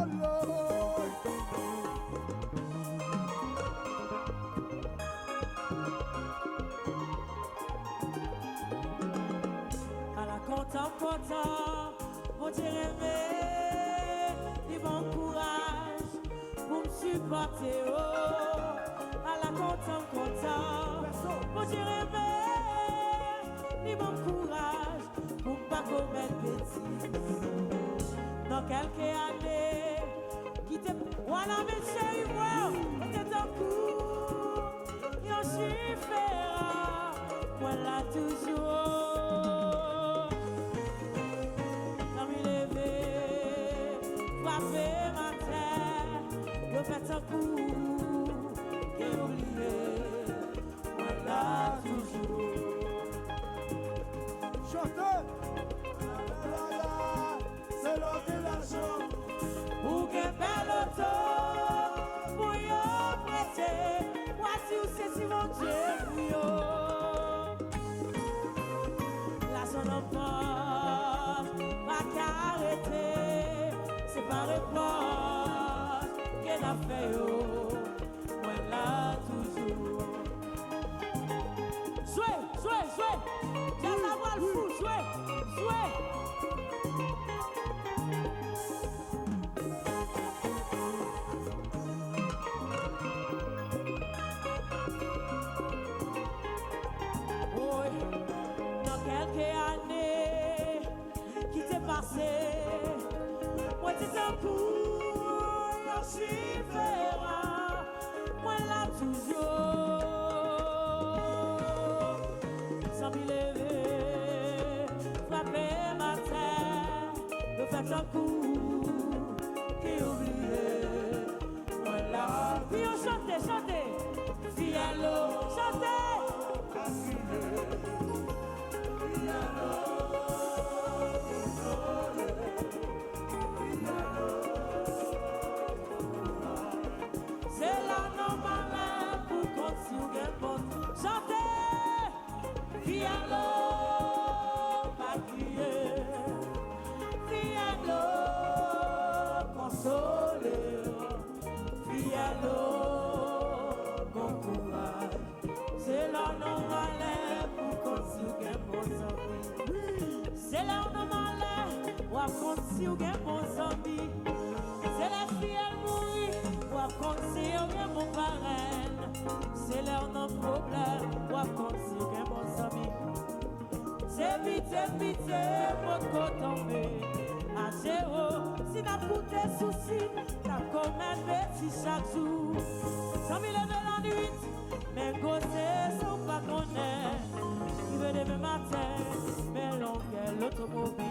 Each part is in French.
À la content, mon Dieu rêvé, il m'encourage pour me supporter. Oh, à la content, mon Dieu rêvé, il m'encourage pour ne pas commettre bêtises. Dans quelques années, qui te voilà, mais chérie, moi, t'es en cours, y'en chiffre, moi là toujours. Dans mes levées, frapper ma terre, yo fait un coup, qu'est oublié, moi là toujours. Chantez! C'est l'heure de l'argent. Pour que bel auto, pour y prêter, voici où c'est si mon Dieu pour yo. La son enfant, pas qu'arrêter, c'est pas réponse qu'elle a fait yo. Moi là toujours. Jouez, jouez, jouez, j'ai la voix le fou, jouez, jouez. Moi t'es un coup, y'en chiffre, moi là toujours. Sans m'y lever, frapper ma terre, de faire un coup, qui oublié, moi là. Puis on chante, chante, Fialo, chante. Si vous avez mon zombie, c'est la fille elle mourit. Ou à compte si vous avez mon parrain, c'est leur non problème. Ou à compte si vous avez mon zombie, c'est vite, votre côte tombée. À zéro, si n'a coûté souci, n'a commis petit chaque jour. 100 000 levés la nuit, mais gossés sont pas connaître. Il veut demain matin, mais l'oncle l'automobile.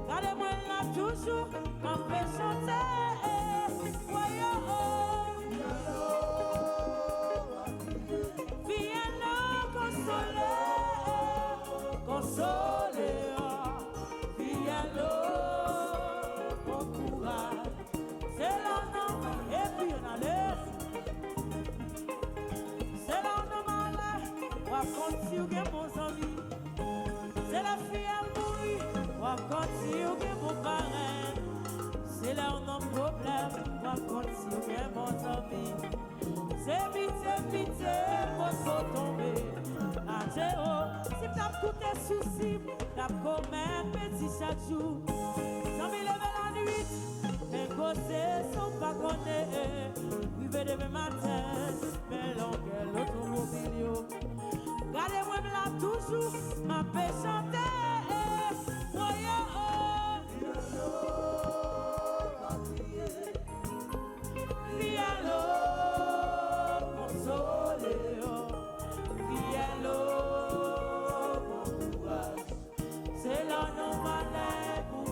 Regardez-moi là toujours, quand je vais chanter, voyons, Viens consoler, viens mon courage, c'est là non, et puis on allait, c'est là non malin, on va continuer mon ami, c'est la fille à mourir. Quand si vous avez mon parrain, c'est là où on a un problème. Quand si vous avez mon ami, c'est vite, faut tomber. À zéro, si t'as coûté souci, t'as commis petit chaque jour. 100 000 levés la nuit, mais gossés sont pas connus. Vivez demain matin, mais l'ongle l'automobile. Gardez-moi là toujours, ma paix chanter. C'est là non malin pour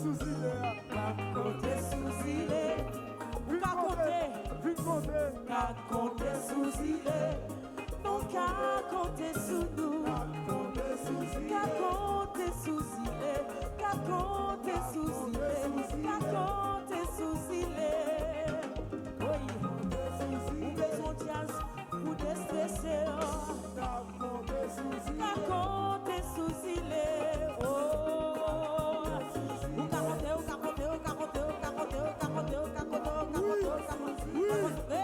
sous-île. Qu'à côté sous-île. Qu'à côté. Vite monter. Qu'à côté sous-île. Non qu'à côté sous nous. Qu'à côté sous-île. Qu'à côté sous-île. Qu'à côté sous-île. Qu'à côté sous-île. Oui. Ou besoin de jazz pour déstresser. Qu'à côté sous-île. Qu'à côté sous-île. Oh. Ou qu'à côté, ou qu'à côté, ou qu'à côté, ou qu'à côté, ou qu'à côté, ou qu'à côté, ou qu'à côté, ou qu'à côté.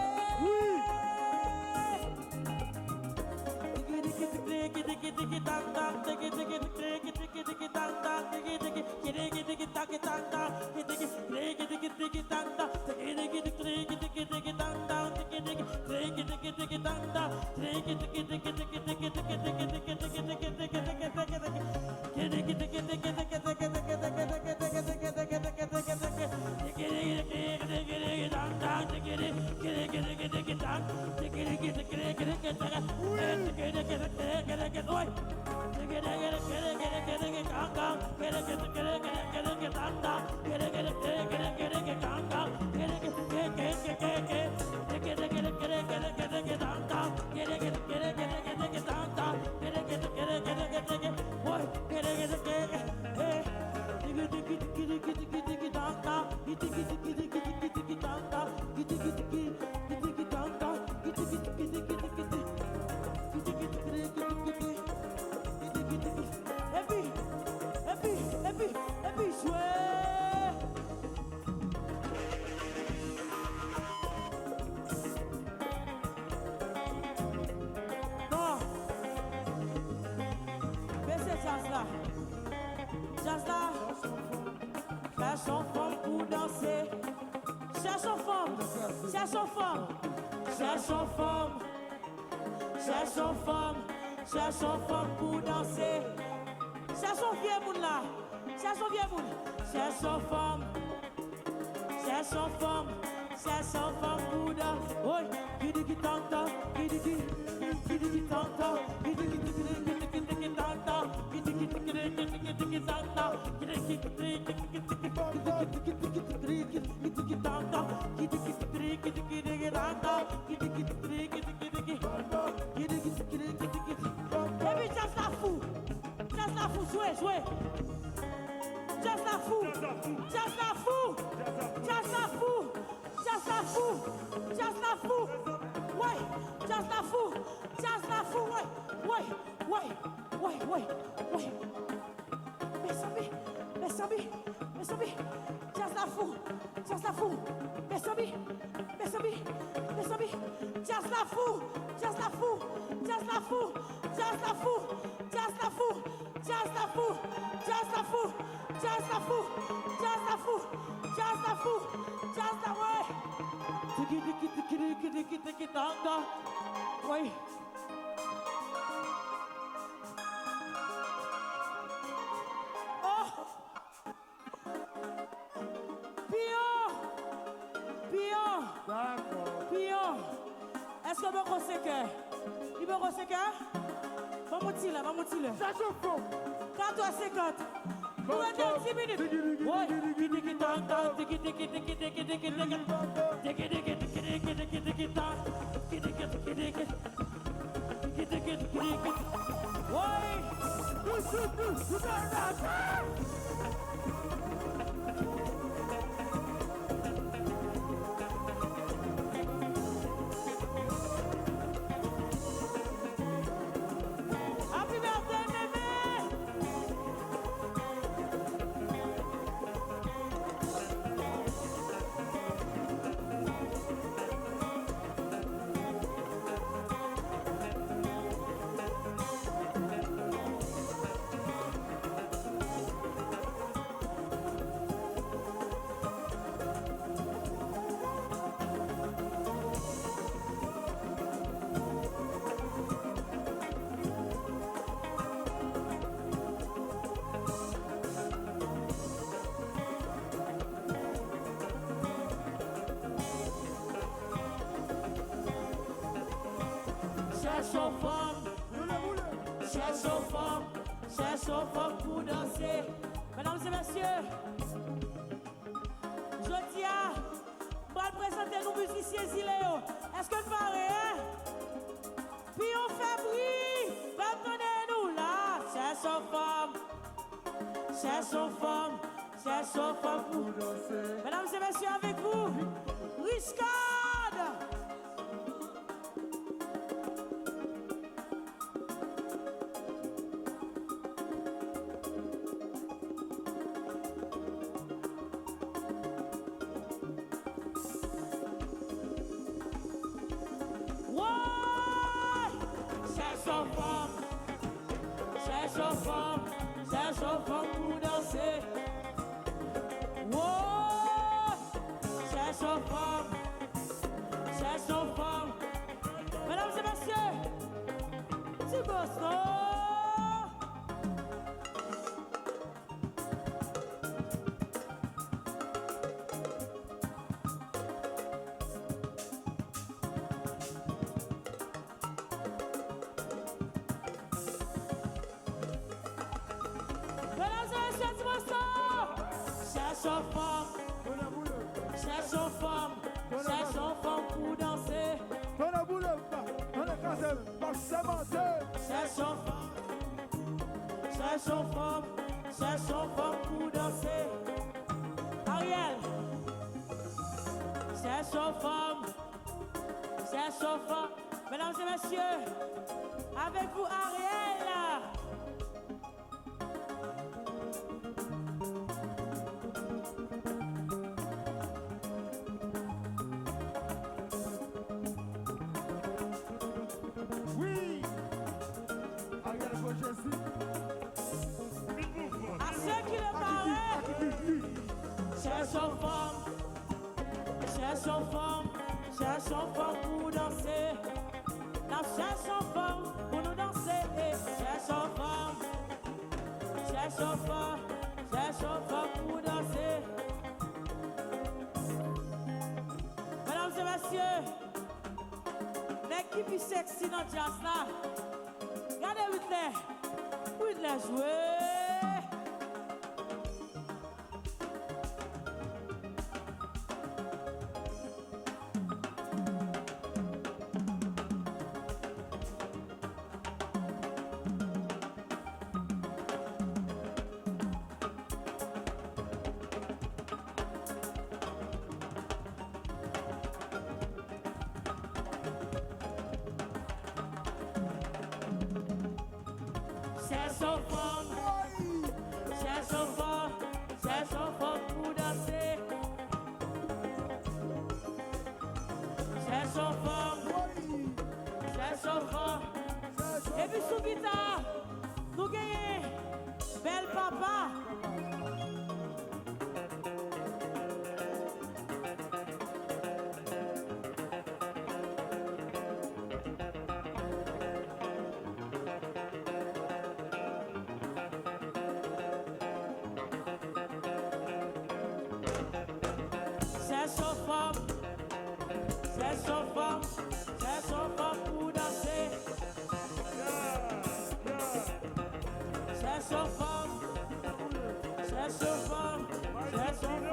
Et puis, jouer. Non. Baissez jazz là. Jazz là. Cherche en femme pour danser. Cherche en femme. Cherche en femme. Cherche en femme. Cherche en femme. Cherche en femme pour danser. Cherche en vieux monde là. Cherche en vieux monde. Cherche en femme. Cherche en femme. Cherche en femme pour danser. Oui. Kidi qui tanta. Kidi qui tanta. Kidi qui tanta. Kidi qui tanta. Kidi qui jouez. Just la fou. Ouais. Just la fou. Ouais. Mes amis. Just la fou. Mes amis. Just la way. Tiki tanga. Oui. Oh. Pion. Est-ce que vous conseillez? Il me conseille? Vamos-y. Ça chauffe. 4h50. Pour 10 minutes. Oui. Happy birthday, bébé. Cherche aux femmes pour danser. Mesdames et messieurs, va présenter nos musiciens Ziléo. Est-ce que vous parlez, hein? Puis on fait bruit, va nous là. Cherchons femme pour danser. Mesdames et messieurs, avec vous, Riscade. Cherchons femme pour danser. Wow, cherchons femme. Mesdames et messieurs, petit Boston. Cherchons femme pour danser. Cherchons femme pour danser. Ariel, cherchons femme. Mesdames et messieurs, avec vous Ariel. À ceux qui le paraissent, cherchons femme pour danser. Nous cherchons femme pour nous danser. Cherchons femme pour danser. Mesdames et messieurs, l'équipe est sexy dans le jazz là. Regardez Whitney jouer. Cherchons femme pour danser. Cherchons femme. Et puis sous guitare, nous gagnons Belle Papa. Cherchons femme pour danser. Cherchons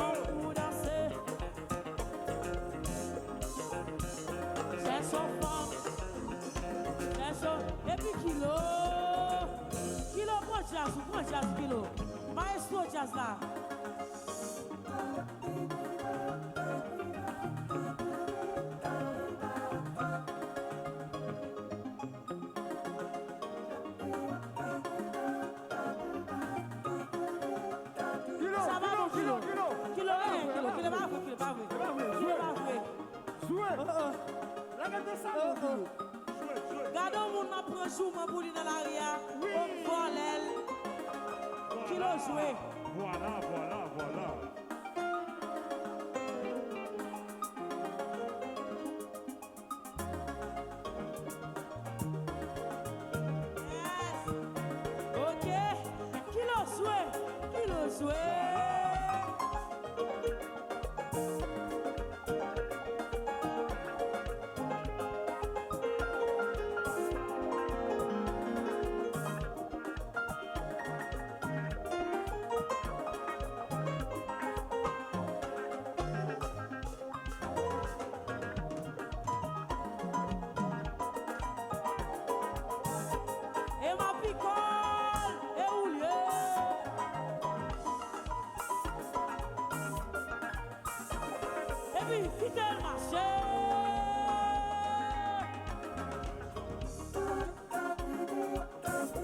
femme pour danser. Cherchons et puis Kilo prends jazz Kilo. Maestro jazz là. Gardons mon apprend jour pour dans l'arrière. On vole elle. Kilo joué. Voilà. Yes. OK. Kilo joué.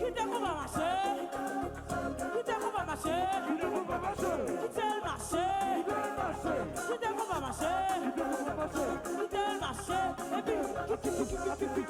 Quitte qu'on va marcher. Quitte qu'on va marcher. Quitte le marché. Quitte qu'on va marcher. Quitte le marché. Et puis